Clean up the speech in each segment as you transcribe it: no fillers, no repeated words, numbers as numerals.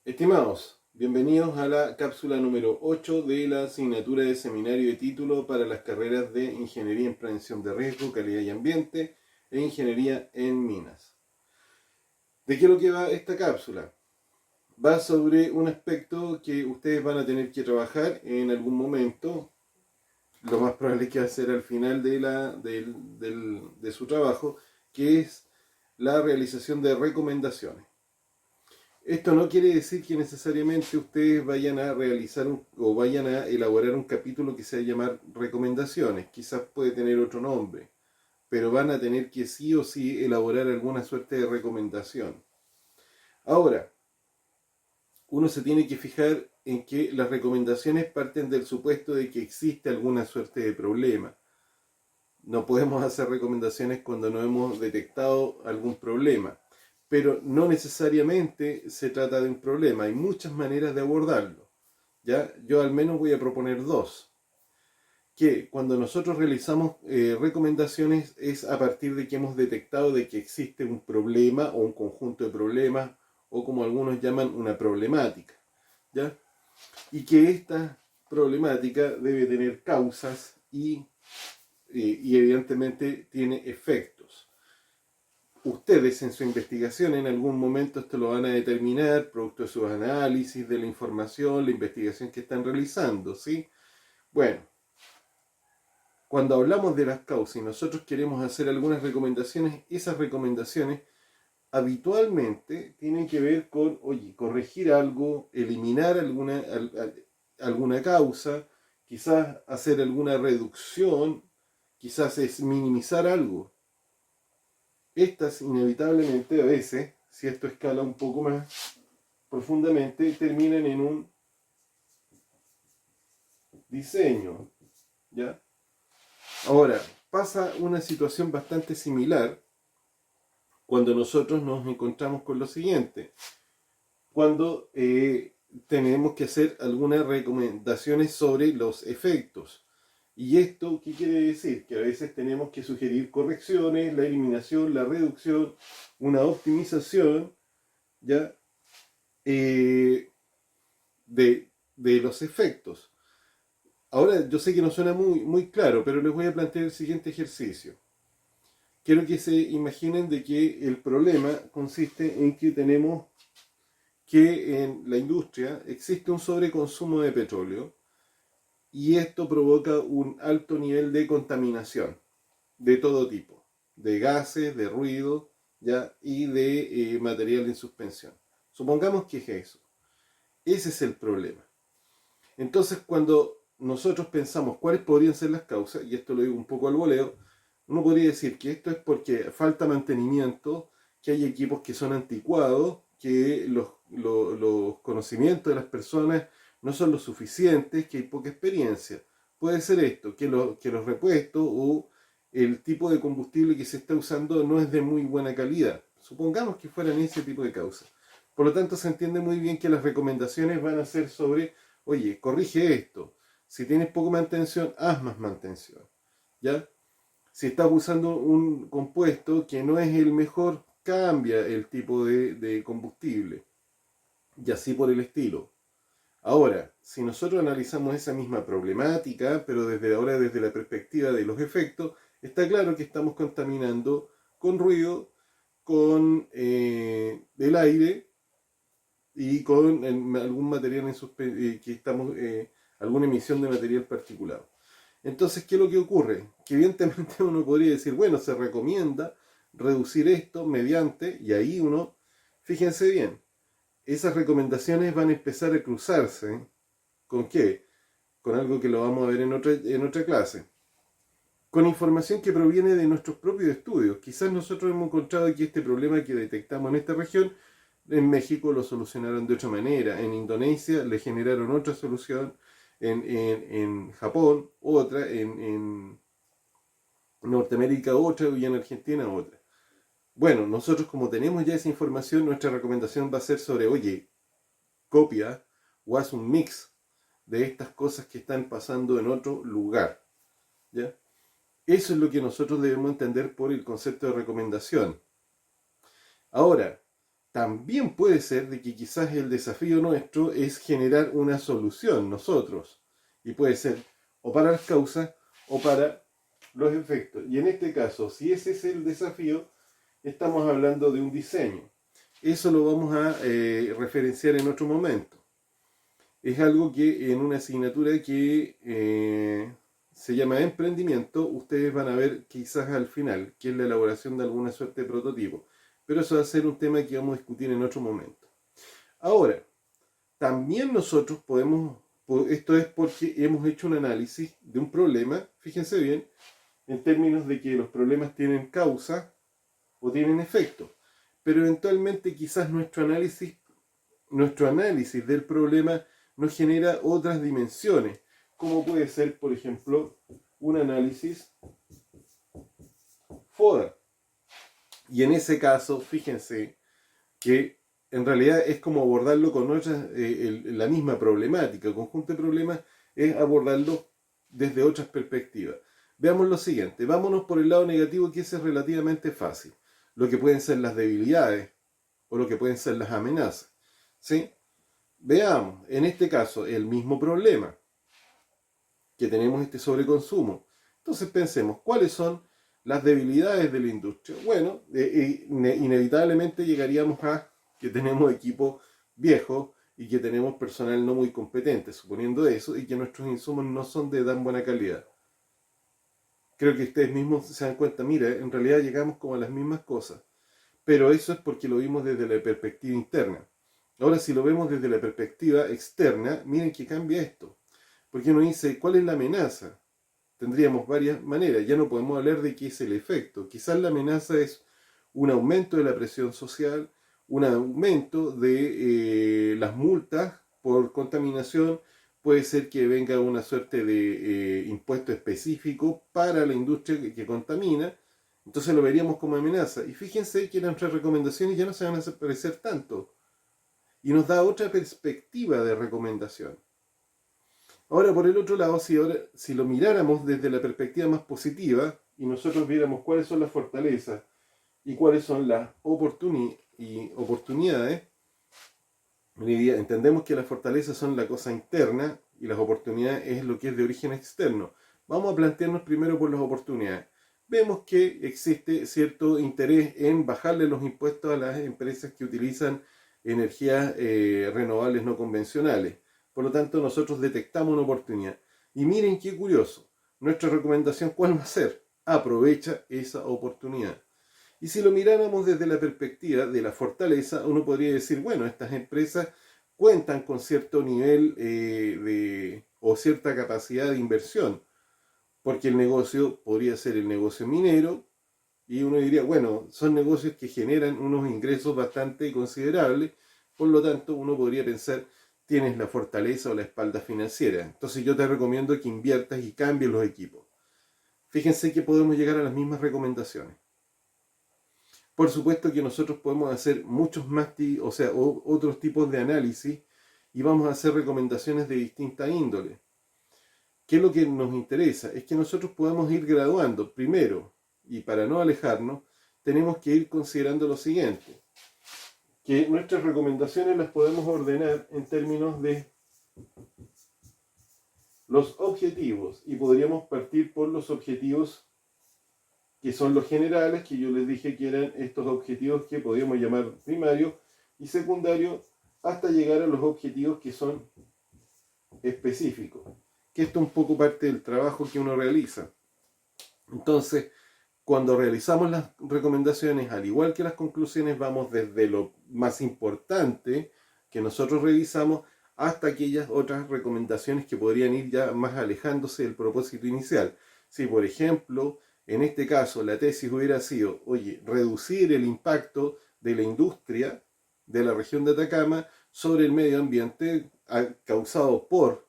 Estimados, bienvenidos a la cápsula número 8 de la asignatura de seminario de título para las carreras de Ingeniería en Prevención de Riesgo, Calidad y Ambiente e Ingeniería en Minas. ¿De qué es lo que va esta cápsula? Va sobre un aspecto que ustedes van a tener que trabajar en algún momento. Lo más probable es que va a ser al final de su trabajo, que es la realización de recomendaciones. Esto no quiere decir que necesariamente ustedes vayan a realizar o vayan a elaborar un capítulo que se va a llamar recomendaciones. Quizás puede tener otro nombre, pero van a tener que sí o sí elaborar alguna suerte de recomendación. Ahora, uno se tiene que fijar en que las recomendaciones parten del supuesto de que existe alguna suerte de problema. No podemos hacer recomendaciones cuando no hemos detectado algún problema. Pero no necesariamente se trata de un problema, hay muchas maneras de abordarlo. ¿Ya? Yo al menos voy a proponer dos. Que cuando nosotros realizamos recomendaciones es a partir de que hemos detectado de que existe un problema o un conjunto de problemas o como algunos llaman una problemática. ¿Ya? Y que esta problemática debe tener causas y evidentemente tiene efectos. Ustedes en su investigación en algún momento esto lo van a determinar, producto de sus análisis, de la información, la investigación que están realizando, ¿sí? Bueno, cuando hablamos de las causas y nosotros queremos hacer algunas recomendaciones, esas recomendaciones habitualmente tienen que ver con, oye, corregir algo, eliminar alguna causa, quizás hacer alguna reducción, quizás es minimizar algo. Estas inevitablemente a veces, si esto escala un poco más profundamente, terminan en un diseño. ¿Ya? Ahora, pasa una situación bastante similar cuando nosotros nos encontramos con lo siguiente. Cuando tenemos que hacer algunas recomendaciones sobre los efectos. ¿Y esto qué quiere decir? Que a veces tenemos que sugerir correcciones, la eliminación, la reducción, una optimización, ¿ya? Eh, de los efectos. Ahora, yo sé que no suena muy claro, pero les voy a plantear el siguiente ejercicio. Quiero que se imaginen de que el problema consiste en que tenemos que en la industria existe un sobreconsumo de petróleo y esto provoca un alto nivel de contaminación de todo tipo, de gases, de ruido, ¿ya? Y de material en suspensión. Supongamos que es eso. Ese es el problema. Entonces, cuando nosotros pensamos cuáles podrían ser las causas, y esto lo digo un poco al voleo, uno podría decir que esto es porque falta mantenimiento, que hay equipos que son anticuados, que los conocimientos de las personas no son lo suficientes, que hay poca experiencia. Puede ser esto, que los repuestos o el tipo de combustible que se está usando no es de muy buena calidad. Supongamos que fueran ese tipo de causas. Por lo tanto, se entiende muy bien que las recomendaciones van a ser sobre, oye, corrige esto. Si tienes poca mantención, haz más mantención. ¿Ya? Si estás usando un compuesto que no es el mejor, cambia el tipo de combustible. Y así por el estilo. Ahora, si nosotros analizamos esa misma problemática, pero desde la perspectiva de los efectos, está claro que estamos contaminando con ruido, con el aire y con algún material que estamos, alguna emisión de material particulado. Entonces, ¿qué es lo que ocurre? Que evidentemente uno podría decir, bueno, se recomienda reducir esto mediante, y ahí uno, fíjense bien, esas recomendaciones van a empezar a cruzarse. ¿Con qué? Con algo que lo vamos a ver en otra clase. Con información que proviene de nuestros propios estudios. Quizás nosotros hemos encontrado que este problema que detectamos en esta región, en México lo solucionaron de otra manera, en Indonesia le generaron otra solución, en Japón otra, en Norteamérica otra y en Argentina otra. Bueno, nosotros como tenemos ya esa información, nuestra recomendación va a ser sobre, oye, copia o haz un mix de estas cosas que están pasando en otro lugar. ¿Ya? Eso es lo que nosotros debemos entender por el concepto de recomendación. Ahora, también puede ser de que quizás el desafío nuestro es generar una solución nosotros. Y puede ser o para las causas o para los efectos. Y en este caso, si ese es el desafío, estamos hablando de un diseño. Eso lo vamos a referenciar en otro momento. Es algo que en una asignatura que se llama emprendimiento, ustedes van a ver quizás al final, que es la elaboración de alguna suerte de prototipo. Pero eso va a ser un tema que vamos a discutir en otro momento. Ahora, también nosotros podemos, esto es porque hemos hecho un análisis de un problema, fíjense bien, en términos de que los problemas tienen causa o tienen efecto. Pero eventualmente quizás nuestro análisis del problema nos genera otras dimensiones, como puede ser, por ejemplo, un análisis FODA. Y en ese caso, fíjense que en realidad es como abordarlo con la misma problemática, el conjunto de problemas es abordarlo desde otras perspectivas. Veamos lo siguiente, vámonos por el lado negativo, que ese es relativamente fácil, lo que pueden ser las debilidades o lo que pueden ser las amenazas. ¿Sí? Veamos, en este caso, el mismo problema, que tenemos este sobreconsumo. Entonces pensemos, ¿cuáles son las debilidades de la industria? Bueno, inevitablemente llegaríamos a que tenemos equipos viejos y que tenemos personal no muy competente, suponiendo eso, y que nuestros insumos no son de tan buena calidad. Creo que ustedes mismos se dan cuenta, mira, en realidad llegamos como a las mismas cosas, pero eso es porque lo vimos desde la perspectiva interna. Ahora, si lo vemos desde la perspectiva externa, miren que cambia esto. Porque uno dice, ¿cuál es la amenaza? Tendríamos varias maneras. Ya no podemos hablar de qué es el efecto. Quizás la amenaza es un aumento de la presión social, un aumento de las multas por contaminación. Puede ser que venga una suerte de impuesto específico para la industria que contamina. Entonces lo veríamos como amenaza. Y fíjense que nuestras recomendaciones ya no se van a parecer tanto. Y nos da otra perspectiva de recomendación. Ahora, por el otro lado, si lo miráramos desde la perspectiva más positiva y nosotros viéramos cuáles son las fortalezas y cuáles son las oportunidades, entendemos que las fortalezas son la cosa interna y las oportunidades es lo que es de origen externo. Vamos a plantearnos primero por las oportunidades. Vemos que existe cierto interés en bajarle los impuestos a las empresas que utilizan energías renovables no convencionales. Por lo tanto, nosotros detectamos una oportunidad. Y miren qué curioso. Nuestra recomendación, ¿cuál va a ser? Aprovecha esa oportunidad. Y si lo miráramos desde la perspectiva de la fortaleza, uno podría decir, bueno, estas empresas cuentan con cierto nivel o cierta capacidad de inversión, porque el negocio podría ser el negocio minero, y uno diría, bueno, son negocios que generan unos ingresos bastante considerables, por lo tanto uno podría pensar, tienes la fortaleza o la espalda financiera, entonces yo te recomiendo que inviertas y cambies los equipos. Fíjense que podemos llegar a las mismas recomendaciones. Por supuesto que nosotros podemos hacer muchos más, otros tipos de análisis y vamos a hacer recomendaciones de distinta índole. ¿Qué es lo que nos interesa? Es que nosotros podamos ir graduando primero, y para no alejarnos, tenemos que ir considerando lo siguiente, que nuestras recomendaciones las podemos ordenar en términos de los objetivos, y podríamos partir por los objetivos que son los generales, que yo les dije que eran estos objetivos que podríamos llamar primarios y secundarios, hasta llegar a los objetivos que son específicos, que esto es un poco parte del trabajo que uno realiza. Entonces, cuando realizamos las recomendaciones, al igual que las conclusiones, vamos desde lo más importante que nosotros revisamos hasta aquellas otras recomendaciones que podrían ir ya más alejándose del propósito inicial. Si, por ejemplo, en este caso la tesis hubiera sido, oye, reducir el impacto de la industria de la región de Atacama sobre el medio ambiente causado por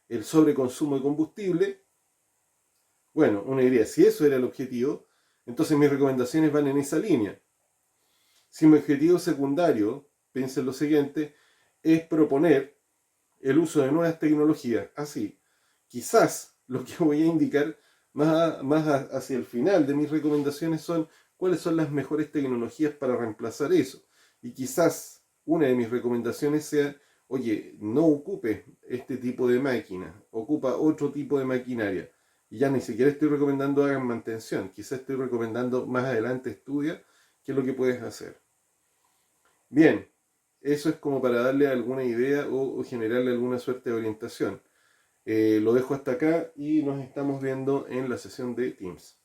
el sobreconsumo de combustible, bueno, uno diría, si eso era el objetivo, entonces mis recomendaciones van en esa línea. Si mi objetivo secundario, piensen lo siguiente, es proponer el uso de nuevas tecnologías, así, quizás lo que voy a indicar más hacia el final de mis recomendaciones son cuáles son las mejores tecnologías para reemplazar eso. Y quizás una de mis recomendaciones sea, oye, no ocupes este tipo de máquina, ocupa otro tipo de maquinaria. Y ya ni siquiera estoy recomendando hagan mantención, quizás estoy recomendando más adelante estudia qué es lo que puedes hacer. Bien, eso es como para darle alguna idea o generarle alguna suerte de orientación. Lo dejo hasta acá y nos estamos viendo en la sesión de Teams.